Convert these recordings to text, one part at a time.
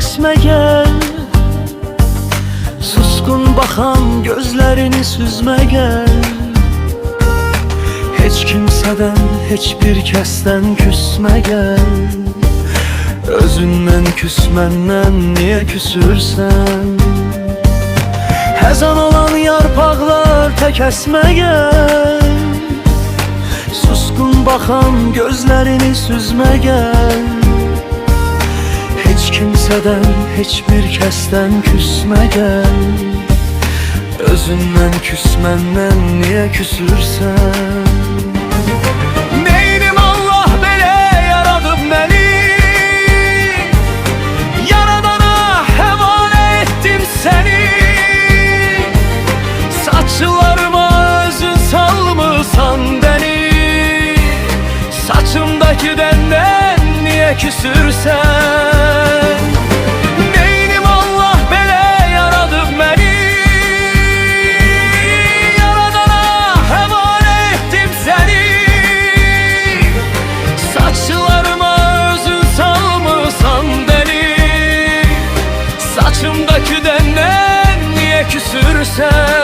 kəsmə gəl. Suskun baxan gözlərini süzmə gəl. Heç kimsədən, heç bir kəsdən küsmə gəl. Özündən küsməndən niyə küsürsən? Həzan olan yarpaqlar tək əsmə gəl. Suskun baxan gözlərini süzmə gəl. Heç kimsədən, heç bir kəsdən küsmə gəl. Özündən küsməndən niyə küsürsən? Neynim Allah belə yaradıb məni? Yaradana həvalə etdim səni. Saçlarıma özün salmısan bəni. Saçımdaki dəndən niyə küsürsən? Neynim Allah belə yaradıb məni? Yaradana həvalə etdim səni. Saçlarıma özün salmısan bəni. Saçımdaki dəndən niyə küsürsən?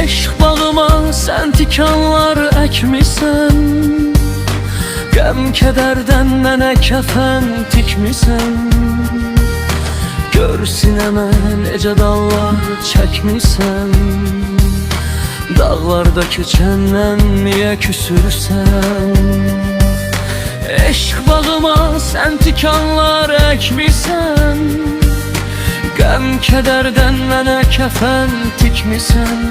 Eşq bağıma sən tikanlar əkmisən. Qəm kədərdən mənə kəfən tikmisən. Gör sinəmə necə dallar çəkmisən. Dağlarda keçəndən niyə küsürsən? Eşq bağıma sən tikanlar əkmisən. Qəm kədərdən mənə kəfən tikmisən.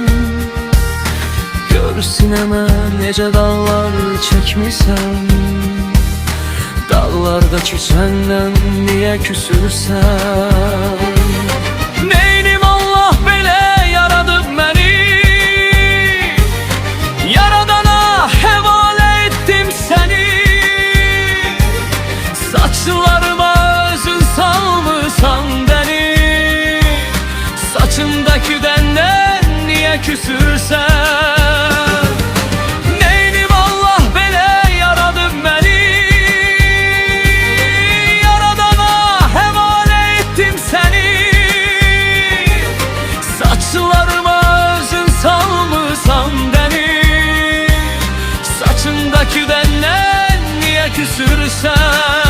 Gör sinəmə necə dağlar çəkmisən. Dağlarda küsəndən niyə küsürsən? Neynim Allah belə yaradıb məni? Yaradana həvalə etdim səni. Saçlarıma özün salmısan bəni. Saçımdaki dəndən niyə küsürsən? Neynim Allah belə yaradıb məni? Yaradana həvalə etdim səni. Saçlarıma özün salmısan bəni. Saçımdaki dəndən niyə küsürsən?